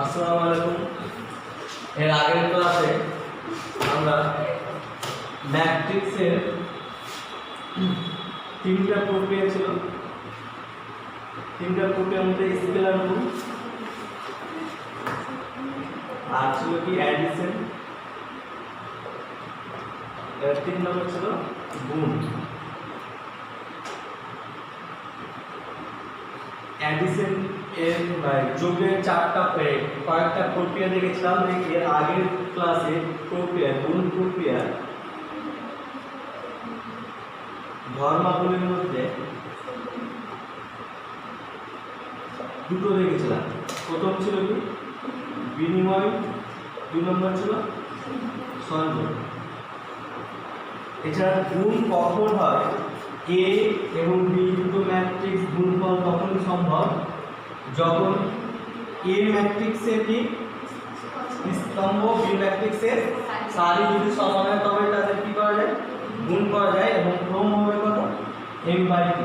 আসসালামু আলাইকুম। এর আগের ক্লাসে আমরা ম্যাট্রিক্সের তিনটা প্রক্রিয়া ছিল। তিনটা প্রক্রিয়ার মধ্যে স্কেলার গুণ, আর ছিল কি অ্যাডিশন, এর 3 নম্বর ছিল গুণ। অ্যাডিশন এর যোগের কয়েকটা প্রক্রিয়া দেখেছিলাম। এর আগের ক্লাসে প্রক্রিয়া গুণ প্রক্রিয়া ধর্মাবলীর মধ্যে দুটো দেখেছিলাম। প্রথম ছিল কি বিনিময়, 2 নম্বর ছিল সংযোগ। এছাড়া গুণ কখন হয়, এ এবং বি দুটো ম্যাট্রিক্স গুণফল তখনই সম্ভব যখন এ ম্যাট্রিক্সের কি স্তম্ভ, বি ম্যাট্রিক্সের সারি যদি সমান হয় তবে তাদের কি করা যায়, গুণ করা যায়। এবং ক্রম হবে কত, m/t।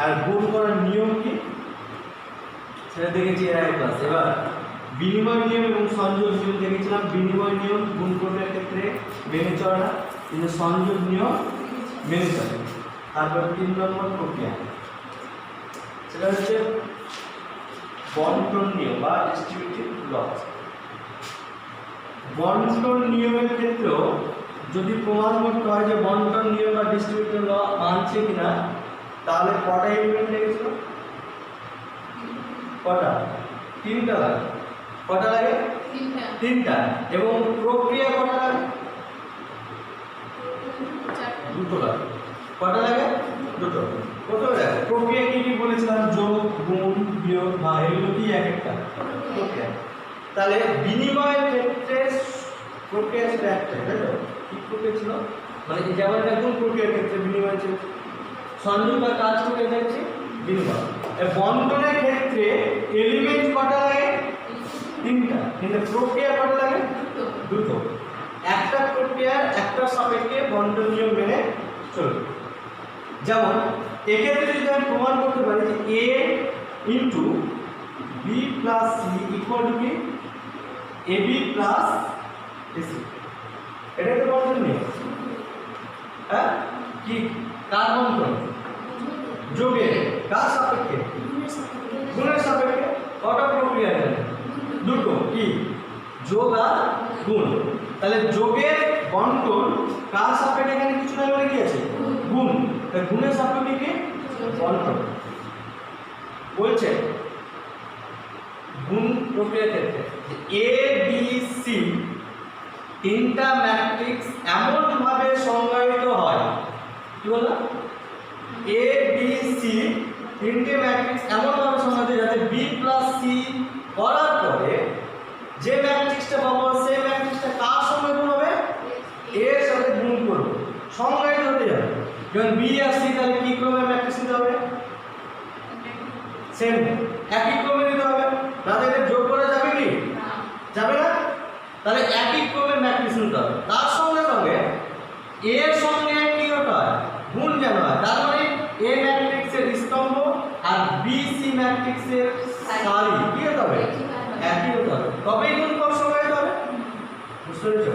আর গুণ করার নিয়ম কি সেটা দেখেছি এর আগের ক্লাস। এবার বিনিময় নিয়ম এবং সংযোগ নিয়ম দেখেছিলাম। বিনিময় নিয়ম গুণ করবার ক্ষেত্রে মেনে চলে না, কিন্তু সংযোগ নিয়ম মেনে চলে। তারপর 3 নম্বর প্রক্রিয়া, সেটা হচ্ছে বন্টন নিয়ম বা ডিস্ট্রিবিউটিভ ল। বন্টন নিয়মের ক্ষেত্রেও যদি প্রমাণ করতে হয় যে বন্টন নিয়ম বা ডিস্ট্রিবিউটিভ ল মানছে কিনা, তাহলে কটা এলিমেন্ট লেগেছিল? কটা? 3টা লাগে। কটা লাগে? 3টা। এবং প্রক্রিয়া কটা লাগে? 2টো লাগে। কটা লাগে? 2টো। প্রথমে দেখো প্রক্রিয়া কি কি বলেছিলাম, যোগ, গুণ, বিয়োগ, ভাগ, এগুলো কি এক একটা প্রক্রিয়া। তাহলে বিনিময়ের ক্ষেত্রে প্রক্রিয়া ছিল একটা, তাই তো? কি প্রক্রিয়া ছিল? মানে যেমন এটা গুণ প্রক্রিয়ার ক্ষেত্রে বিনিময় ছিল, সংযোগ বা কাজ প্রক্রিয়া হচ্ছে বিনিময়। বন্টনের ক্ষেত্রে এলিমেন্ট কটা লাগে? 3টা। কিন্তু প্রক্রিয়া কটা লাগে? 2টো। একটা প্রক্রিয়ার একটা সাপেক্ষে বন্টন নিয়ম মেনে চলবে। যেমন এক্ষেত্রে যদি আমি প্রমাণ করতে পারি যে a into B plus C equal to কি ab প্লাস এসি, এটাই তো বন্টন নিয়ম। হ্যাঁ, কি কার বন্টন? যোগের। কার সাপেক্ষে? গুণের সাপেক্ষে। কটা প্রক্রিয়া এখানে? 2টো। কি? যোগ আর গুণ। তাহলে যোগের বন্টন কার সাপেক্ষে? এখানে কিছু না বলে কি আছে? গুণ। তাহলে গুণের সাপেক্ষে কি? বন্টন। বলছে গুণ প্রক্রিয়ার ক্ষেত্রে এ বি সি 3টা ম্যাট্রিক্স এমন ভাবে সংজ্ঞায়িত হয়, কি বললাম? এ বি সি 3টে ম্যাট্রিক্স এমন ভাবে সংজ্ঞায়িত যাতে বি প্লাস সি করার পরে যে ম্যাট্রিক্সটা পাবো সেই ম্যাট্রিক্সটা কার সঙ্গে গুণ হবে? এর সাথে গুণ করব, সংজ্ঞায়িত হতে যাবে। যেমন বি আর সি, তাহলে কি ক্রমে ম্যাট্রিক্স নিতে হবে? সেম, একই ক্রমে নিতে হবে। তাহলে এটা যোগ করা যাবে কি? যাবে না। তাহলে একই ক্রমের ম্যাট্রিক্স নিতে হবে। তার সঙ্গে সঙ্গে এর সঙ্গে কি হতে হয়? গুণ যেন হয়। তার মানে এ ম্যাট্রিক্সের স্তম্ভ আর বি সি ম্যাট্রিক্সের সারি কি হতে হবে? একই হতে হবে, তবেই গুণ কর সংজ্ঞায়িত হবে। বুঝতে পেরেছ?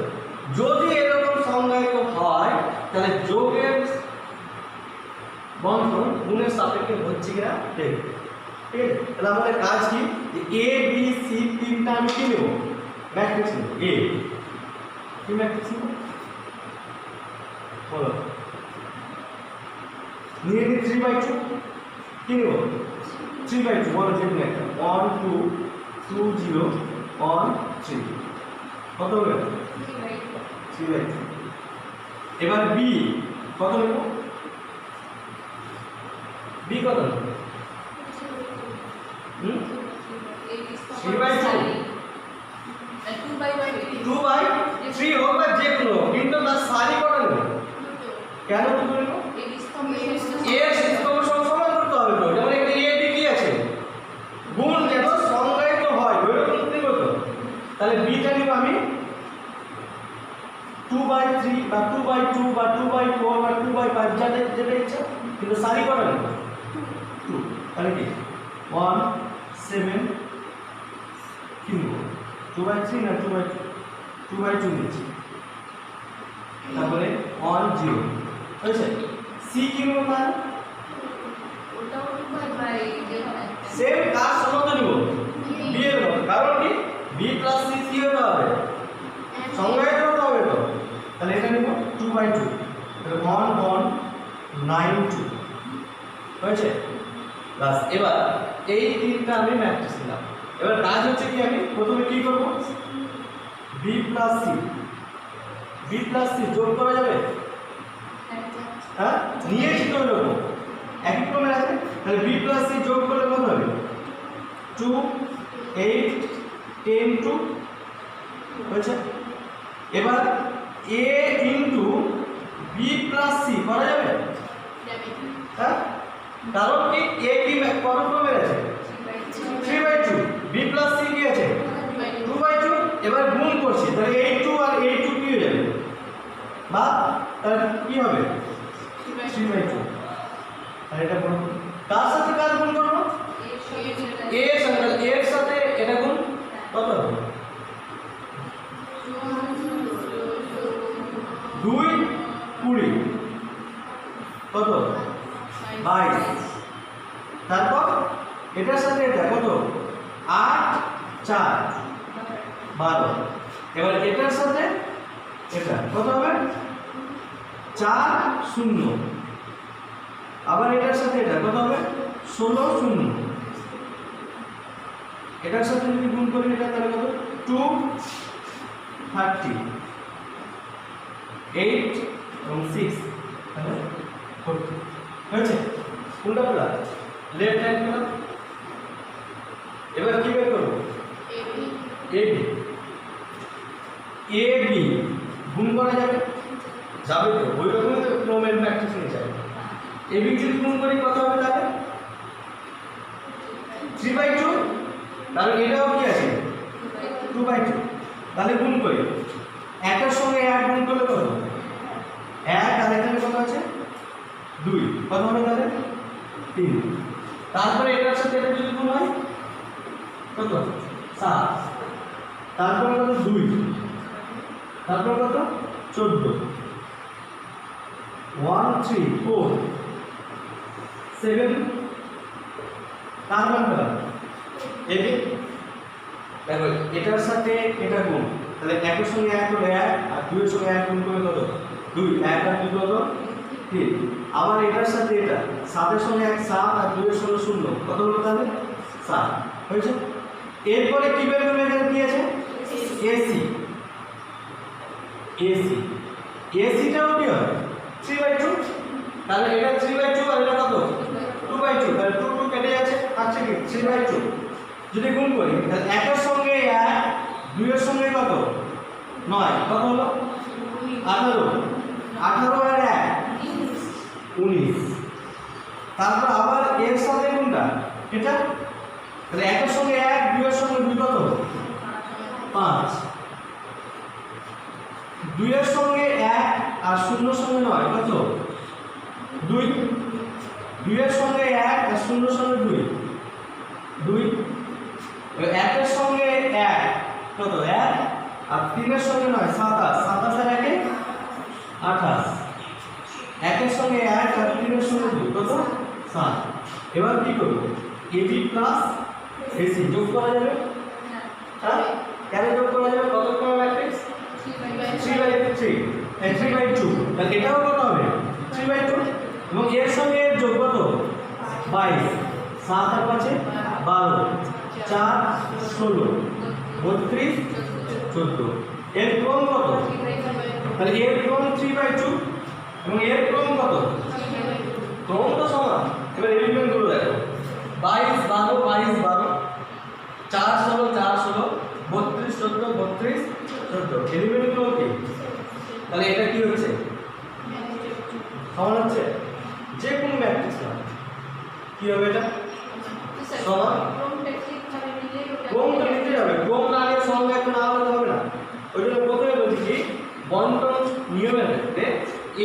যদি এরকম সংজ্ঞায়িত হয় তাহলে যোগের বন্টন গুণের সাপেক্ষে হচ্ছে কিনা দেখবে। ঠিক আছে? তাহলে আমাদের কাজ কি, এ বি সি 3টা আমি কি নেব? ম্যাট্রিক্স নেব। এ কি ম্যাট্রিক্স নেব বলো? নিয়ে নিই 3/2। কি নেব? 3/2। বলো যে কোনো একটা 1 2 2 0 1 3 কত হবে? 3/2। এবার বি কত নেব? বি কত নেব? 2/3 হোক বা যে কোনো, কিন্তু তার সারি কটা নেব? কেন 2 নেব? এর স্তম্ভ সমান করতে হবে তো। যেমন এখানে এ বি কি আছে? গুণ যেন সংজ্ঞায়িত হয় ওইরকম নেব তো। তাহলে বিটা নেব আমি 2/3 বা 2/2 বা 2/4 বা 2/5, যাদের যেটা ইচ্ছা, কিন্তু সারি কটা নেব? 2। তাহলে কি 1 7 2/3 না 2/2 নিচ্ছি, তারপরে 1 0 হয়েছে। সি কি মান সেম কাজ সমাধান নিব বি এর মতো, কারণ কি বি প্লাস সি কি হতে হবে সংজ্ঞায়িত হতে হবে তো, তাহলে এটা নিব 2/2, তাহলে 1192 হয়েছে প্লাস। এবার এই তিনটা আমি ম্যাট্রিক্স নিলাম। এবার কাজ হচ্ছে কি আমি প্রথমে কি করব, বি প্লাস সি যোগ করা যাবে, হ্যাঁ নিয়েছি তো এরকম একই ক্রমে আছে, তাহলে বি প্লাস সি যোগ করলে কত হবে 2 8 10 2 হয়েছে। এবার a into B plus C করা যাবে, হ্যাঁ কারণ কি a কি কত ক্রমে আছে 3/2, বি প্লাস সি কি আছে 2/2, এবার গুণ করছি তাহলে 8 2 আর 8 2 কি হয়ে যাবে বা তাহলে কি হবে 3/2। আর এটা গুণ কার সাথে কার গুণ করব a এর সাথে, তাহলে a এর সাথে এটা গুণ কত হবে 2 20 কত 22, তারপর এটার সাথে এটা কত 8 4 12, এবার এটার সাথে এটা কত হবে 4 0, আবার এটার সাথে এটা কত হবে 16 0, এটার সাথে যদি গুণ করি এটা তাহলে কত 2 30 8 এবং 6 তাহলে 40 হয়েছে। কোনটা বলা লেফট হ্যান্ড বলা। এবার কি বের করব এবি গুণ করা যাবে যাবে তো, ওই রকমই তো ক্রমের ম্যাট্রিক্স নিয়ে যাবে। এবি যদি গুণ করি কত হবে তাহলে 3/2, কারণ এটাও কি আছে 2/2, তাহলে গুণ করি একের সঙ্গে 1 গুণ করলে কত 1, আর এখানে কত আছে 2, কত হবে তাহলে 3, তারপরে এটার সাথে এটা যদি গুণ হয় কত 7, তারপরে কত 2, তারপর কত 14, 1 3 4 7, কার মান পেলাম এবি। দেখো এটার সাথে এটা গুণ, তাহলে 1 এর সঙ্গে 1 হলে 1, আর 2 এর সঙ্গে 1 গুণ করলে কত 2, 1 আর 2 কত 3, আবার এটার সাথে এটা 7 এর সঙ্গে 1 7, আর 2 এর সঙ্গে 0 কত হলো তাহলে 7 হয়েছে। এরপরে কি বের করবে, এখানে কি আছে এসি, এসিটাও কি হয় 3/2, তাহলে এটা 3/2 আর এটা কত 2/2, তাহলে 2 2 কেটে যাচ্ছে, আছে কি 3/2। যদি গুণ করি তাহলে 1 এর সঙ্গে 1, 2 এর সঙ্গে কত 9, কত হলো 18, 18 আর 1 19, তারপর আবার এর সাথে কোনটা এটা, তাহলে 1 এর সঙ্গে 1, 2 এর সঙ্গে 2 কত 5, 2 এর সঙ্গে 1 আর 0 এর সঙ্গে 9 কত 2, 2 এর সঙ্গে 1 আর 0 এর সঙ্গে 2 2, 1 এর সঙ্গে 1 কত 1, আর 3 এর সঙ্গে 9 27, 27 আর 1 28, 1 এর সঙ্গে 1 আর 3 এর সঙ্গে 2 কত 7। এবার কি করব এবি প্লাস এসি যোগ করা যাবে, হ্যাঁ কেন যোগ করা যাবে, কত ক্রম ম্যাট্রিক্স 3/2, তাহলে এটাও কত হবে 3/2, এবং এর সঙ্গে এর যোগ কত 22, 7 আর 5 12, 4 16 32 14, এর ক্রম কত, তাহলে এর ক্রম 3/2 এবং এর ক্রম কত, ক্রম তো সমান। এবার এলিমেন্ট গুলো দেখো 22 12 22 12, 4 16 4 16, 32 14 32 14, এলিমেন্ট গুলো কি, তাহলে এটা কি হচ্ছে সমান হচ্ছে, যে কোন ম্যাট্রিক্স না কি হবে এটা সমান, ক্রমটা নিতে যাবে, ক্রম না নিয়ে সঙ্গে একটা না হলে হবে না। ওই জন্য প্রথমে বলছি কি বন্টন নিয়মের ক্ষেত্রে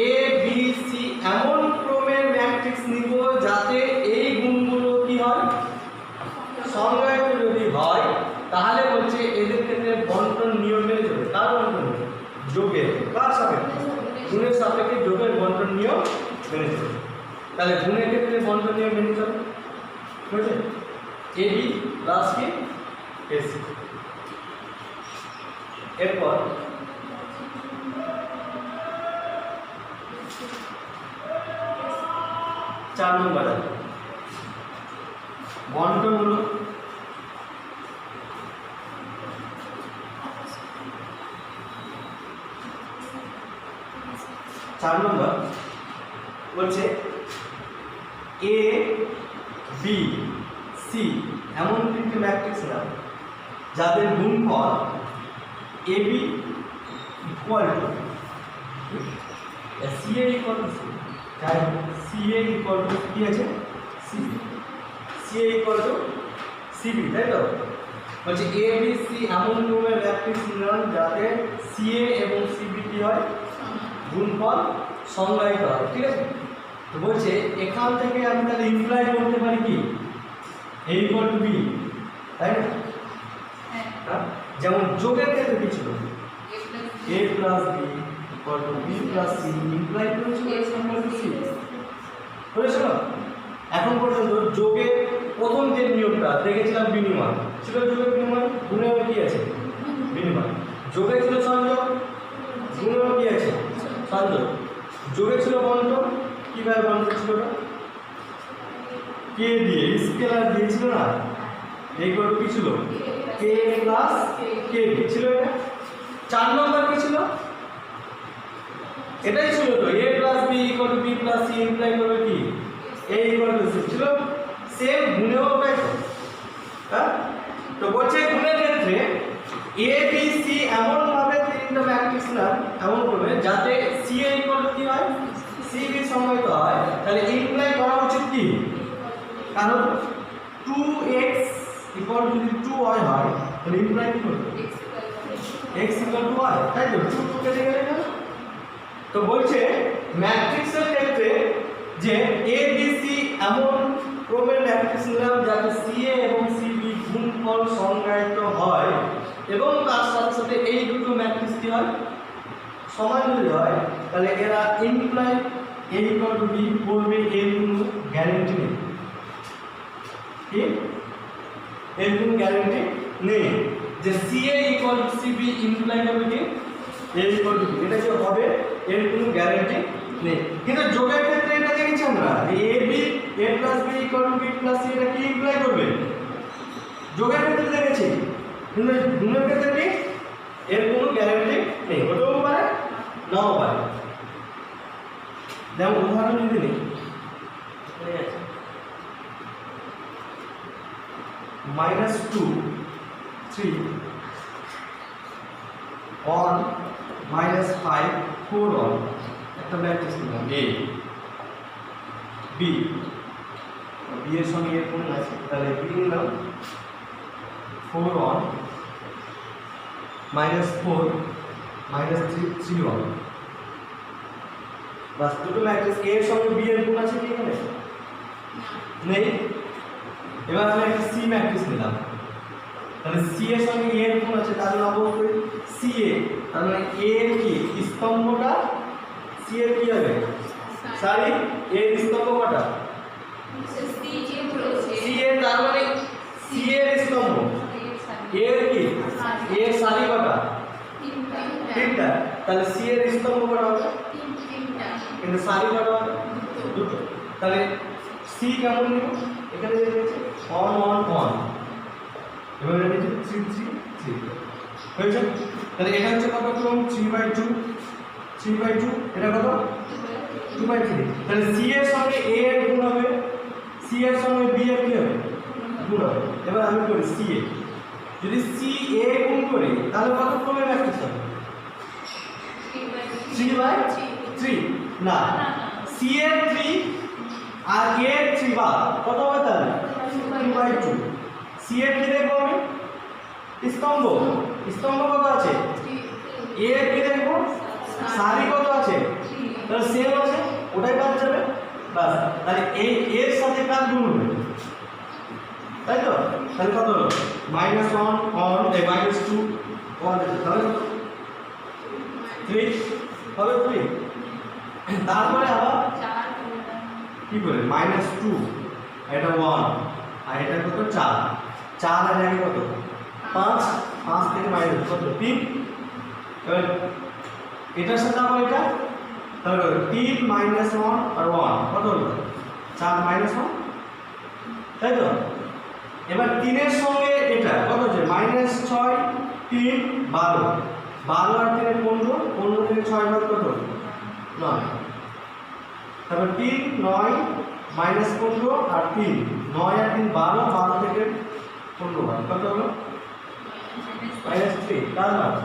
এ বি সি এমন ক্রমের ম্যাট্রিক্স নিব যাতে এই গুণগুলো কি হয় সংজ্ঞায়িত, যদি হয় তাহলে বলছে এদের ক্ষেত্রে কার সাপেক্ষে? গুণের সাপেক্ষে যোগের বন্টন নিয়ম মেনে চলে। তাহলে গুণের ক্ষেত্রে বন্টন নিয়ম মেনে চলে, বুঝলে? এবি প্লাস কি এসি। এরপর চার নম্বর বন্টন হলো চার নম্বর বলছে এ বি সি এমন তিনটি ম্যাট্রিক্স নাও যাদের গুণফল A B equal to C A equal to C, তাই সি এ ইকুয়াল টু কি আছে CB, C A equal to CB, তাই তো? বলছে এ বি সি এমন ক্রমের ম্যাট্রিক্স নির্ণয় যাতে সি এ এবং সিবি কি হয় গুণফল সংজ্ঞায়িত হয়, ঠিক আছে? তো বলছে এখান থেকে আমি তাহলে ইমপ্লাই করতে পারি কি এ ইকুয়াল টু বি, তাই না? হ্যাঁ, যেমন যোগের ক্ষেত্রে কি ছিল A plus B equal to B plus C, imply করেছিল এ ইকুয়াল টু সি, বুঝেছো? এখন পর্যন্ত যোগের প্রথম যে নিয়মটা দেখেছিলাম বিনিময় ছিল, যোগের বিনিময়, গুণেও কি আছে বিনিময়, যোগে ছিল সংযোগ, গুণেও কি আছে সংযোগ, যোগে ছিল বন্টন, কিভাবে বন্টন ছিল না কে দিয়ে স্কেলার দিয়েছিল না, এই করে কি ছিল কে প্লাস কে ছিল এটা। চার নম্বর কি ছিল এটাই ছিল তো A plus B equal to B plus C imply করবে কি এ ইকুয়াল টু সি ছিল, সেম গুণেও তাই তো। হ্যাঁ, তো বলছে গুণের ক্ষেত্রে এ বি সি এমন ভাবে তিনটা ম্যাট্রিক্স না এমন করবে যাতে সি এ ইকুয়াল টু কি হয় সি বি সংজ্ঞায়িত হয়, তাহলে ইমপ্লাই করা উচিত কি, কারণ 2x ইকুয়াল টু যদি 2y হয় তাহলে ইমপ্লাই কি করবে x ইকুয়াল টু y, তাই তো? 2 2 কেটে গেলে না। তো বলছে ম্যাট্রিক্সের ক্ষেত্রে যে এ বি সি এমন ক্রমের ম্যাট্রিক্স নিলাম যাতে সি এ এবং সি বি গুণফল সংজ্ঞায়িত হয় এবং তার সাথে সাথে এই দুটো ম্যাট্রিক্স কি হয় সমান যদি হয়, তাহলে এরা imply A equal to B করবে এর কোনো গ্যারান্টি নেই, কি এর কোনো গ্যারান্টি নেই যে C A equal to C B imply করবে কি এ ইকুয়াল টু বি, এটা যে হবে এর কোনো গ্যারান্টি নেই। কিন্তু যোগের ক্ষেত্রে এটা দেখেছি আমরা যে A B A plus B equal to B plus C, এটা কি ইমপ্লাই করবে যোগের ক্ষেত্রে দেখেছি, কিন্তু গুণের ক্ষেত্রে কি এর কোনো গ্যারান্টি নেই, হতেও পারে নাও পারে। যেমন উদাহরণ যদি নিই -2 3 1 -5 4 1 একটা ম্যাট্রিক্স নিলাম এ বি, বি এর সঙ্গে এর কোন আছে, তাহলে বি নিলাম 4 1 -4 -3 3 1, বাস দুটো ম্যাট্রিক্স এ এর সঙ্গে বি এর গুণ আছে কি এখানে নেই। এবার আমি একটা সি ম্যাট্রিক্স নিলাম, তাহলে সি এর সঙ্গে এ এর গুণ আছে, তাহলে অবশ্যই সি এ, তার মানে এ এর কি স্তম্ভটা সি এর কি হবে সারি, এ এর স্তম্ভ কটা সি এর, তার মানে সি এর স্তম্ভ এ এর কি এ এর সারি কটা তিনটা, তাহলে সি এর স্তম্ভ কটা হবে কিন্তু সারি কটা হবে দুটো, তাহলে সি কেমন নিব এখানে যে রয়েছে 1 1 1, এবার এটা হচ্ছে 3 3 3 হয়েছে, তাহলে এটা হচ্ছে কত ক্রম 3/2 3/2, এটা কত 2/3, তাহলে সি এর সঙ্গে এ এর গুণ হবে, সি এর সঙ্গে বি এর কি হবে গুণ হবে। এবার আমি করি সি এ, যদি সি এ গুণ করি তাহলে কত ক্রমে ম্যাট্রিক্স হবে 3/3 না, সি এর 3 আর এ এর 3 বা কত হবে তাহলে 2/2, সি এর কি দেখবো আমি স্তম্ভ, স্তম্ভ কত আছে এ এর কি দেখবো সারি কত আছে, তাহলে সেম আছে ওটাই বাদ যাবে, বাস তাহলে এই এর সাথে কার গুণ হবে তাই তো, তাহলে কত হলো -1 1 -2 1, তাহলে 3 হবে 3 তারপরে আবার কি করে -2 এটা 1 আর এটা কত 4 4 আর আগে কত 5 5 থেকে মাইনাস কত 3 এবার এটার সাথে আবার এটা তাহলে 3 -1 আর 1 কত হলো 4 -1 তাই তো এবার 3 এর সঙ্গে এটা কত হচ্ছে -6 3 12 12 আর 3 15 15 থেকে 6 বাদ কত 9 তারপর 3 9 -15 আর 3 9 আর 3 12 12 থেকে 15 বাদ কত হলো -3 তার মানে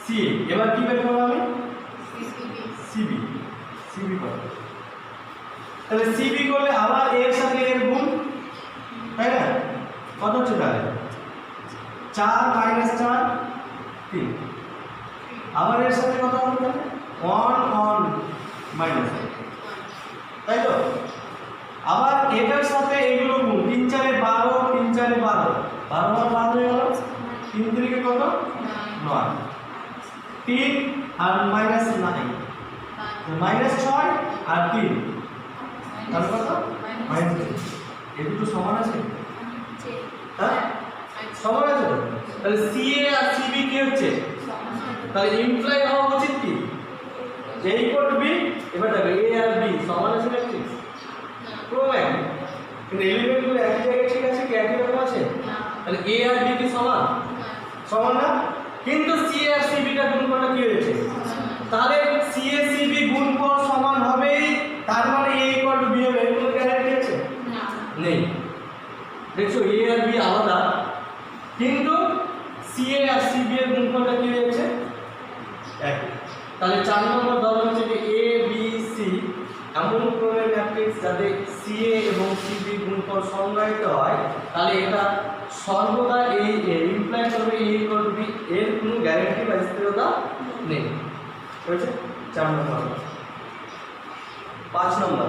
সি এবার কি বের করব আমি সিবি সিবি করব তাহলে সিবি করলে আবার a এর সাথে এর গুণ তাই না কত হচ্ছে তাহলে 4 -4 3 আবার এর সাথে কত হবে তাহলে 1 মাইনাস তাই তো আবার এটার সাথে এগুলো গুণ 3 4 এ 12 3 4 এ 12 12 আর 12 হয়ে গেল 3 3 কে কত 9 3 আর -9 -6 আর 3 তাহলে কত -3 এই দুটো সমান আছে হ্যাঁ সমান আছে তো তাহলে সিএ আর সিবি কি হচ্ছে তাহলে ইমপ্লাই হওয়া উচিত কি a ইকুয়াল টু b এবার দেখো a আর b সমান আছে নাকি ক্রমে কিন্তু এলিমেন্টগুলো একই জায়গায় ঠিক আছে কি একই রকম আছে তাহলে a আর b কি সমান সমান না কিন্তু c আর cb টা গুণফলটা কি হয়েছে তাহলে c a cb গুণফল সমান হবেই তার মানে a ইকুয়াল টু b হবে এর কোনো গ্যারান্টি আছে না নেই দেখছো a আর b আলাদা কিন্তু c a আর cb এর গুণফলটা কি হয়েছে একই তাহলে 4 নম্বর ধরন হচ্ছে যে a b c এমন ক্রমের ম্যাট্রিক্স যাতে c a এবং c b গুণফল সংজ্ঞায়িত হয় তাহলে এটা সর্বদা এই ইমপ্লাই করবে a ইকুয়াল টু b এর কোনো গ্যারান্টি বা স্থিরতা নেই হয়েছে 4 নম্বর 5 নম্বর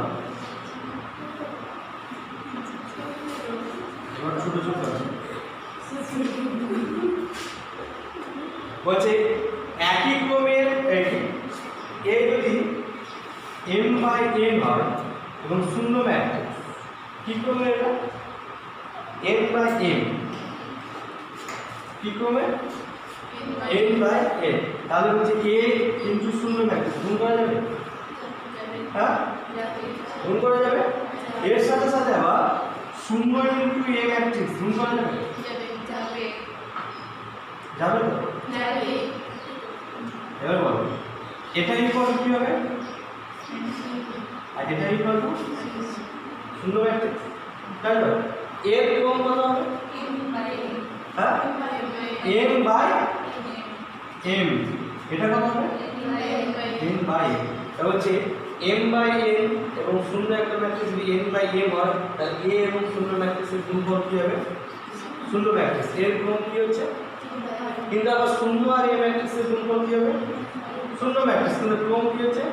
এবার ছোট ছোট আছে বলছে একই ক্রমের a যদি m/n হয় এবং শূন্য ম্যাট্রিক্স কি ক্রমে এটা m/m কি ক্রমে n/n তাহলে বলছে a ইনটু শূন্য ম্যাট্রিক্স গুণ করা যাবে হ্যাঁ গুণ করা যাবে এর সাথে সাথে আবার শূন্য ইনটু a ম্যাট্রিক্স গুণ করা যাবে যাবে তো যাবে এবার বলো এটা ইকুয়াল কি হবে আর এটা ইকুয়াল টু শূন্য ম্যাট্রিক্স তাই তো এর ক্রম কত হবে হ্যাঁ m/m এটা কত হবে m/m এটা হচ্ছে m/n এবং শূন্য একটা ম্যাট্রিক্স যদি n/m হয় তাহলে a এবং শূন্য ম্যাট্রিক্সের গুণফল কি হবে শূন্য ম্যাট্রিক্স এর ক্রম কি হচ্ছে কিন্তু আবার শূন্য আর a ম্যাট্রিক্সের গুণফল কি হবে শূন্য ম্যাট্রিক্স কিন্তু ক্রম কি হচ্ছে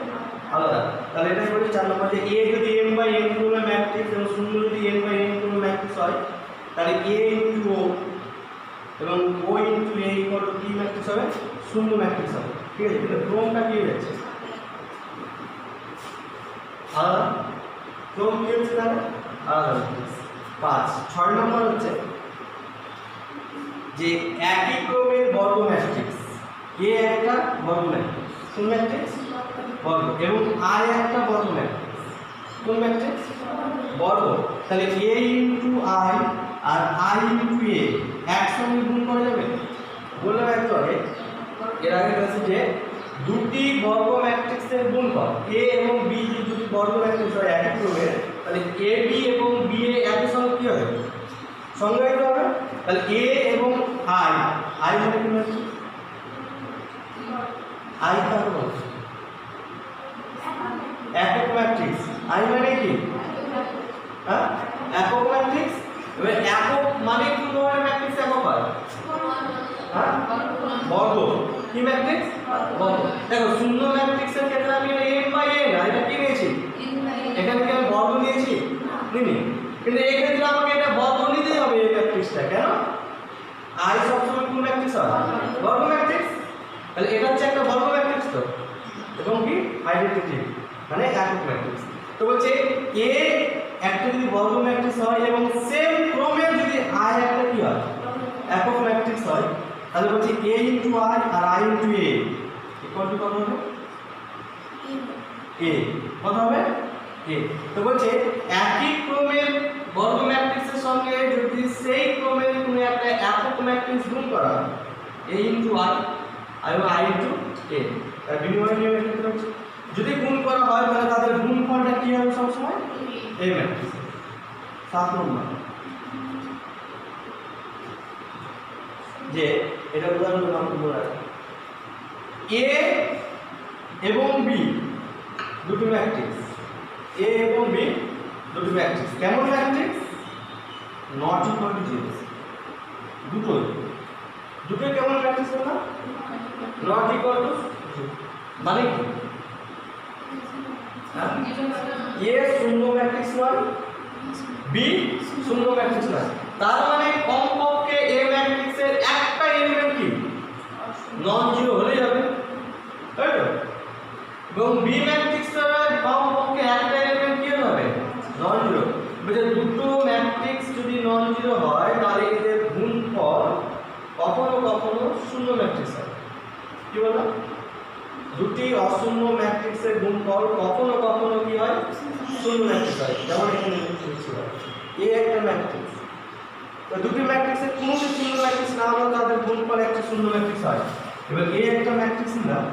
আলাদা তাহলে এটাই বলি 4 নম্বর যে a যদি m/n ক্রমের ম্যাট্রিক্স এবং শূন্য যদি n/n ক্রমের ম্যাট্রিক্স হয় তাহলে a * o এবং o * a ইকুয়াল টু কি ম্যাট্রিক্স হবে শূন্য ম্যাট্রিক্স হবে ঠিক আছে কিন্তু ক্রমটা কি হয়ে যাচ্ছে আলাদা ক্রম কি হচ্ছে তাহলে আলাদা 6 নম্বর হচ্ছে যে একই ক্রমের বর্গ ম্যাট্রিক্স a একটা বর্গ ম্যাট্রিক্স কোন ম্যাট্রিক্স বর্গ এবং i একটা বর্গ ম্যাট্রিক্স কোন ম্যাট্রিক্স বর্গ তাহলে a * i আর i * a একসঙ্গে গুণ করা যাবে বললাম একটু আগে এর আগে বলেছি যে দুটি বর্গ ম্যাট্রিক্সের গুণফল a এবং b যদি দুটি বর্গ ম্যাট্রিক্স হয় একই ক্রমের তাহলে ab এবং ba একই সঙ্গে কি হবে সংজ্ঞায়িত হবে তাহলে a এবং i মানে কি ম্যাট্রিক্স i কাকে বলে একক ম্যাট্রিক্স i মানে কি হ্যাঁ একক ম্যাট্রিক্স এবার একক মানে কোন ধরনের ম্যাট্রিক্স একক হয় হ্যাঁ বর্গ কি ম্যাট্রিক্স বর্গ দেখো শূন্য ম্যাট্রিক্সের ক্ষেত্রে আমি m/n এটা কি নিয়েছি এখানে কি আমি বর্গ নিয়েছি নিনি কিন্তু এই ক্ষেত্রে আমাকে এটা বর্গ নিতেই হবে এই ম্যাট্রিক্সটা কেন i সবসময় কোন ম্যাট্রিক্স হয় বর্গ ম্যাট্রিক্স তাহলে এটা হচ্ছে একটা বর্গ ম্যাট্রিক্স তো, এবং কি আইডেন্টিটি মানে একক ম্যাট্রিক্স। তো বলছে এ একটা যদি বর্গ ম্যাট্রিক্স হয় এবং সেম ক্রমের যদি আই একটা কি হয় একক ম্যাট্রিক্স হয়, তাহলে বলছে a ইনটু i আর i into a equal to কত হবে a, কত হবে a। তো বলছে একই ক্রমের বর্গ ম্যাট্রিক্সের সঙ্গে যদি সেই ক্রমের কোনো একটা একক ম্যাট্রিক্স গুণ করা হয় a ইনটু i এবং i ইনটু a, তার বিনিময় নিয়মের ক্ষেত্রে হচ্ছে যদি গুণ করা হয় তাহলে তাদের গুণফলটা কি হবে সবসময় a ম্যাট্রিক্স। 7 নম্বর যে এটা উদাহরণ নাম বলে রাখি a এবং b দুটো ম্যাট্রিক্স, a এবং b দুটো ম্যাট্রিক্স, কেমন ম্যাট্রিক্স নট ইকুয়াল টু 0, দুটো কেমন ম্যাট্রিক্স না নট ইকুয়াল টু, মানে কি a শূন্য ম্যাট্রিক্স নয় b শূন্য ম্যাট্রিক্স নয়, তার মানে কমপক্ষে a ম্যাট্রিক্সের একটা এলিমেন্ট কি নন জিরো হলেই হবে, তাই তো? এবং b ম্যাট্রিক্সের কমপক্ষে একটা এলিমেন্ট কি হবে নন জিরো। বলছে দুটো ম্যাট্রিক্স যদি নন জিরো হয় তাহলে এদের গুণফল কখনো কখনো শূন্য ম্যাট্রিক্স হয়। কি বলো, দুটি অশূন্য ম্যাট্রিক্সের গুণফল কখনো কখনো কি হয় শূন্য ম্যাট্রিক্স হয়। যেমন এখানে লিখছি a একটা ম্যাট্রিক্স, তো দুটি ম্যাট্রিক্সের কোনো শূন্য ম্যাট্রিক্স না হলে তাদের গুণফল একটা শূন্য ম্যাট্রিক্স হয়। এবার a একটা ম্যাট্রিক্স নিলাম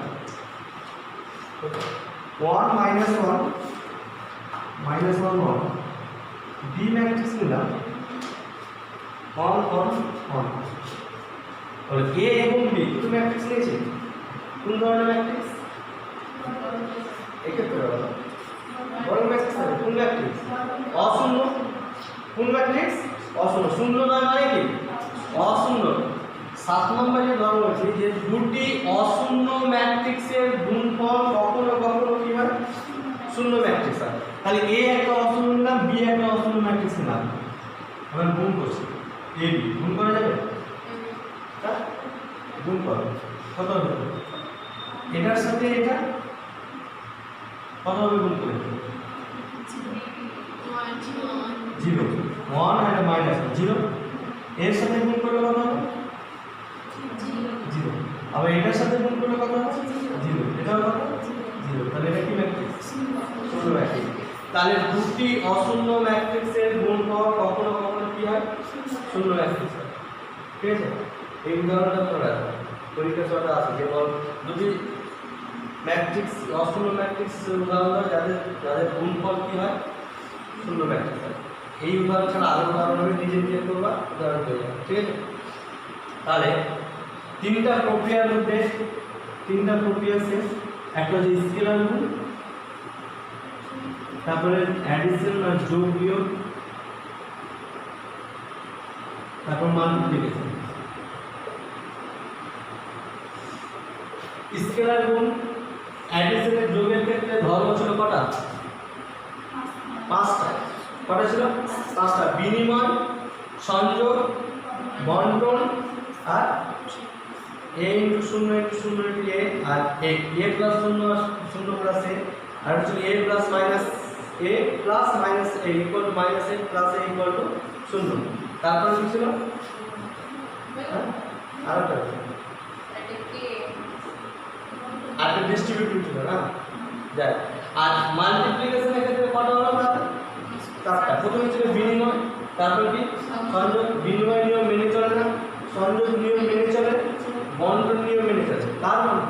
1 -1 -1 1, b ম্যাট্রিক্স নিলাম 1 1 1, তাহলে a এবং b দুটো ম্যাট্রিক্স নিয়েছি, কোন ধরনের ম্যাট্রিক্স এক্ষেত্রে বড় ম্যাট্রিক্স হবে কোন ম্যাট্রিক্স অশূন্য, কোন ম্যাট্রিক্স অশূন্য, শূন্য নয় মানে কি অশূন্য। 7 নম্বরে ধরো বলছি যে দুটি অশূন্য ম্যাট্রিক্সের গুণফল কখনো কখনো কি হয় শূন্য ম্যাট্রিক্স হয়। তাহলে a একটা অশূন্য নিলাম, b একটা অশূন্য ম্যাট্রিক্স নিলাম, আমরা গুণ করছি a b, গুণ করা যাবে গুণ করো কত হবে এটার সাথে এটা কত হবে গুণ করে 0 1 আর মাইনাস 0, এর সাথে গুণ করলে কত হবে 0, আবার এটার সাথে গুণ করলে কত হবে 0, এটাও কত 0, তাহলে এটা কি ম্যাট্রিক্স শূন্য ম্যাট্রিক্স। তাহলে দুটি অশূন্য ম্যাট্রিক্সের গুণফল কখনো কখনো কি হয় শূন্য ম্যাট্রিক্স হয়। ঠিক আছে, এই উদাহরণটা তোমরা পরীক্ষা সরটা আছে যে বল দুটি ম্যাট্রিক্স অশূন্য ম্যাট্রিক্স উদাহরণ দাও যাদের যাদের গুণফল কি হয় শূন্য ম্যাট্রিক্স হয়। এই উদাহরণ ছাড়া আরো উদাহরণ হবে, নিজে নিজে করবা উদাহরণ হয়ে যাবে। ঠিক আছে, তাহলে তিনটা প্রক্রিয়ার মধ্যে তিনটা প্রক্রিয়া শেষ, একটা হচ্ছে স্কেলার গুণ, তারপরে অ্যাডিশন আর যোগ বিয়োগ, তারপর মাল্টিপ্লিকেশন। স্কেলার গুণ অ্যাডিশনের যোগের ক্ষেত্রে ধর্ম ছিল কটা 5টা, কটা ছিল 5টা, বিনিময় সংযোগ বন্টন আর a × 0 × 0 × a আর a প্লাস 0 0 প্লাস a আর হচ্ছে a plus minus a plus minus a equal to minus a plus a equal to 0। তারপর কি ছিল আরেকটা আরেকটা ডিস্ট্রিবিউটিভ ছিল না যাই। আর মাল্টিপ্লিকেশনের ক্ষেত্রে কত হলো 4টা, প্রথমে ছিল বিনিময়, তারপর কি সংযোগ, বিনিময় নিয়ম মেনে চলে না, সংযোগ নিয়ম মেনে চলে, বন্টন নিয়ম মেনে চলে, তার মানে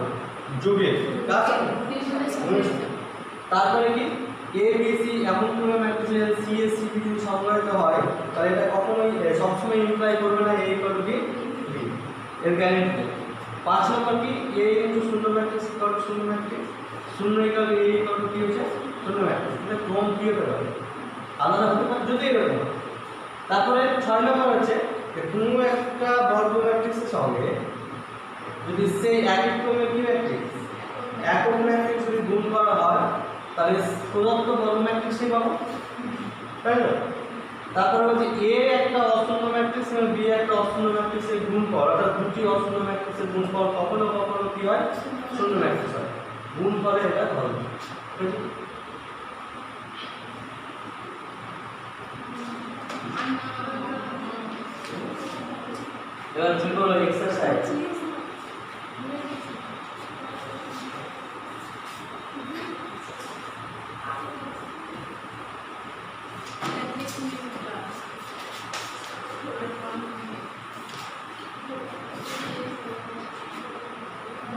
যোগে কার সাথে, তারপরে কি a b c এমন কোনো ম্যাট্রিক্সে c a c b যদি সংজ্ঞায়িত হয় তাহলে এটা কখনোই সবসময় ইমপ্লাই করবে না a ইকুয়াল টু b, এর গ্যারান্টি। 5 নম্বর কি a × 0 matrix equal to 0 matrix, 0 equal to a equal to কি হচ্ছে 0 ম্যাট্রিক্স, এটা ক্রম কি হতে পারে আলাদা হতে পারে যদি এরকম। তারপরে 6 নম্বর হচ্ছে কোনো একটা বর্গ ম্যাট্রিক্সের সঙ্গে যদি সেই একই ক্রমের কি ম্যাট্রিক্স একক ম্যাট্রিক্স যদি গুণ করা হয় তাহলে প্রদত্ত বর্গ ম্যাট্রিক্সই পাবো, তাই না? তারপরে হচ্ছে এ একটা অশূন্য ম্যাট্রিক্স এবং বি একটা অশূন্য ম্যাট্রিক্সের গুণফল, অর্থাৎ দুটি অশূন্য ম্যাট্রিক্সের গুণফল কখনো কখনো কি হয়, শূন্য ম্যাট্রিক্স হয়। গুণফলে এটা ধর্ম। ঠিক আছে? এবার কি করবো এক্সারসাইজ।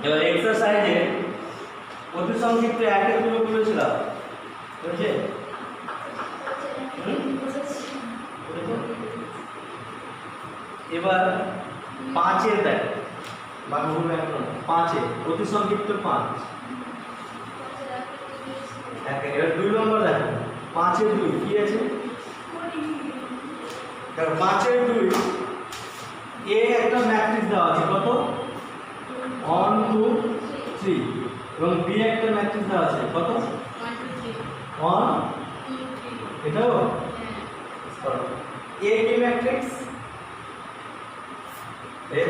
এবার এক্সারসাইজে অতি সংক্ষিপ্ত একের গুলো করেছিলাম, বুঝছে? এবার পাঁচের দেখ বা বলবো এখন পাঁচে অতি সংক্ষিপ্ত 5 এবার 2 নম্বর দেখো, 5-এর 2 কি আছে? দেখো 5-এর 2 এ একটা ম্যাট্রিক্স দেওয়া আছে, কত? 1 2 3 এবং বি একটা ম্যাট্রিক্স দেওয়া আছে, কত? 1 এটাও এ কি ম্যাট্রিক্স? এ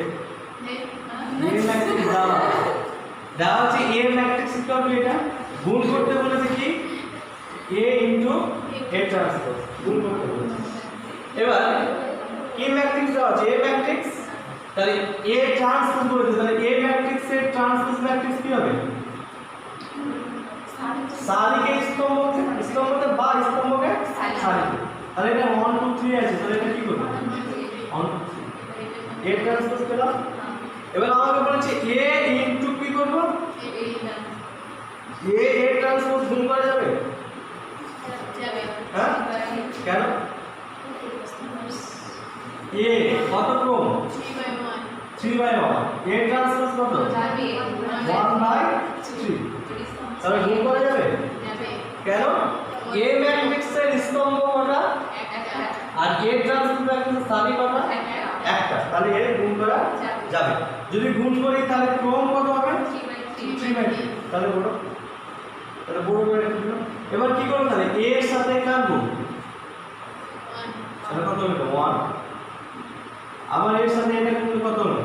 ম্যাট্রিক্স দেওয়া আছে, এ ম্যাট্রিক্স ইকুয়াল টু এটা গুণ করতে বলেছে কি এ ইনটু এ ট্রান্সপোজ, গুণ করতে বলেছে। এবার কি ম্যাট্রিক্স দেওয়া আছে? এ ম্যাট্রিক্স, তাহলে এ ট্রান্সপোজ বলেছে, তাহলে এ ম্যাট্রিক্সের ট্রান্সপোজ ম্যাট্রিক্স কি হবে? সারিকে স্তম্ভকে বা স্তম্ভকে সারিকে, তাহলে এটা 1 2 3 আছে, তাহলে এটা কি করবে? 1 2 3 এ ট্রান্সপোজ পেলাম। এবার আমাকে বলেছে এ ইনটু কি করব? এ ট্রান্সপোজ গুণ করা যাবে? হ্যাঁ, কেন? এ কত ক্রম? 3/1 এ ট্রান্সপোজ কত? 1/3, তাহলে গুণ করা যাবে? কেন? এ ম্যাট্রিক্সের স্তম্ভ কটা আর এ ট্রান্সপোজ ম্যাট্রিক্সের সারি কটা? একটা, তাহলে এর গুণ করা যাবে। যদি গুণ করি তাহলে ক্রম কত হবে? 3/3, তাহলে বড়, তাহলে বড় করে লিখব। এবার কি করব? তাহলে a এর সাথে কার গুণ? 1, তাহলে কত হলো? 1। আবার এর সাথে এটা গুণ কত হলো?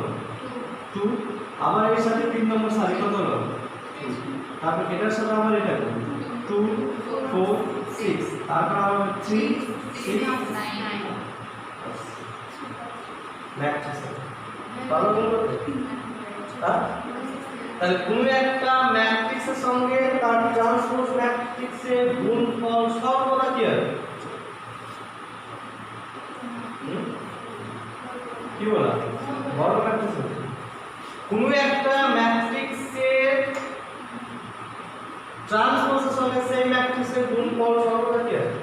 2। আবার এর সাথে 3 নম্বর সারি কত হলো? 3। তারপর এটার সাথে আবার এটা গুণ 2 4 6, তারপর আবার 3 6 9 ম্যাট্রিক্স। ভালো বলতে তাহলে কোনো একটা ম্যাট্রিক্সের সঙ্গে তার ট্রান্সপোজ ম্যাট্রিক্সের গুণফল সর্বদা কি হবে? কি বলা? বড় ম্যাট্রিক্স। কোনো একটা ম্যাট্রিক্সের ট্রান্সপোজের সঙ্গে সেই ম্যাট্রিক্সের গুণফল সর্বদা কি হবে?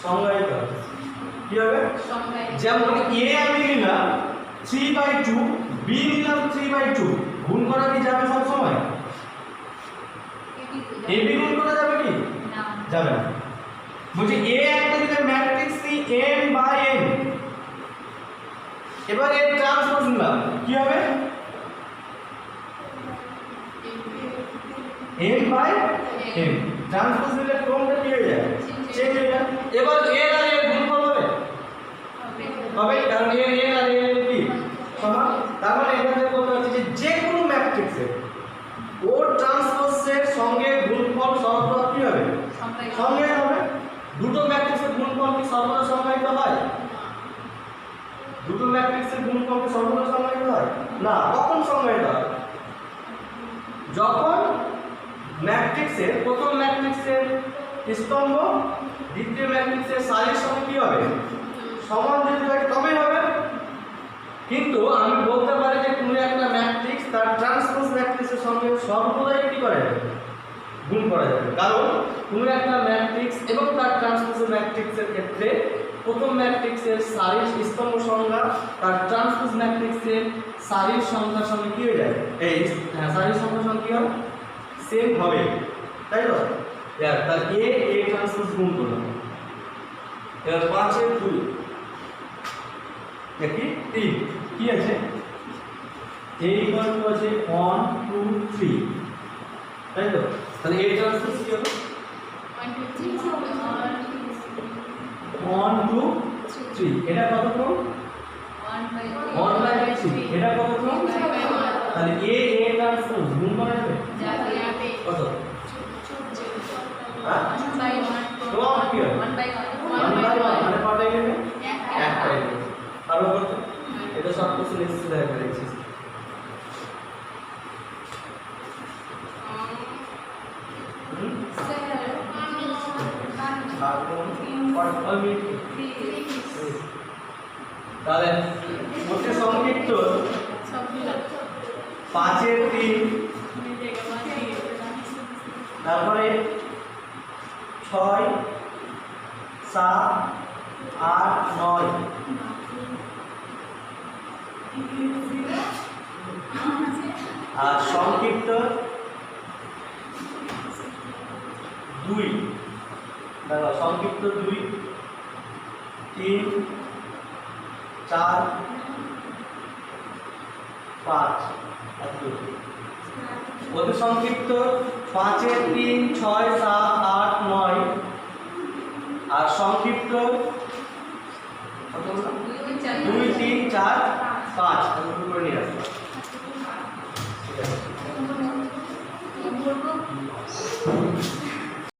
সংজ্ঞায়িত হবে। কি হবে? যেমন a আমি নিলাম 3/2, b নিলাম 3/2, গুণ করা কি যাবে সব সময়? a b গুণ করা যাবে কি? না, যাবে না। বলছি a একটা যদি ম্যাট্রিক্স কি m/n, এবার এর ট্রান্সপোজ নিলাম কি হবে? m/n, ট্রান্সপোজ নিলে ক্রমটা কি হয়ে যায়? চেঞ্জ হয়ে যায়। এবার এর আর এর গুণফল হবে? হবে, কারণ এর আর এর কি সমান। তার মানে এখানে বলতে হচ্ছে যে যে কোনো ম্যাট্রিক্সের ও ট্রান্সপোজের সঙ্গে গুণফল সর্বদা কি হবে? সংজ্ঞায়িত হবে। দুটো ম্যাট্রিক্সের গুণফল কি সর্বদা সংজ্ঞায়িত হয়? দুটো ম্যাট্রিক্সের গুণফল কি সর্বদা সংজ্ঞায়িত হয়? না। কখন সংজ্ঞায়িত হয়? যখন ম্যাট্রিক্সের প্রথম ম্যাট্রিক্সের স্তম্ভ দ্বিতীয় ম্যাট্রিক্সের সারির সঙ্গে কি হবে? সমান যদি হয় তবেই হবে। কিন্তু আমি বলতে পারি যে কোনো একটা ম্যাট্রিক্স তার ট্রান্সপোজ ম্যাট্রিক্সের সঙ্গে সর্বদাই কি করে যাবে? গুণ করা যাবে। কারণ কোনো একটা ম্যাট্রিক্স এবং তার ট্রান্সপোজ ম্যাট্রিক্সের ক্ষেত্রে প্রথম ম্যাট্রিক্সের সারির স্তম্ভ সংখ্যা তার ট্রান্সপোজ ম্যাট্রিক্সের সারির সংখ্যার সঙ্গে কি হয়ে যায়? এই সারির সংখ্যার সঙ্গে কি হয়? সেম হবে, তাই তো? তার এ ট্রান্সপোজ গুণ করলাম। এবার 5-এর 2 কি 3 কি আছে? a ইকুয়াল টু আছে 1 2 3, তাই তো? তাহলে a ট্রান্সপোজ কি হবে? 1 2 3 1 2 3 1 2 3 এটা কত ক্রম 1/3 এটা কত ক্রম তাহলে a ট্রান্সপোজ গুণ করা যাবে কত হ্যাঁ 1/1 মানে কয়টা নেবে একটা নেবে আরো কত এটা সব কিছু লিখতে হবে দেখছিস তাহলে হচ্ছে সংক্ষিপ্ত 5 এর 3 তারপরে 6 7 8 9 আর সংক্ষিপ্ত 2 দেখো সংক্ষিপ্ত 2 3 4 5 অতি সংক্ষিপ্ত 5 এর 3 6 7 8 9 আর সংক্ষিপ্ত 2 3 4 5 এগুলো করে নিয়ে আসো ঠিক আছে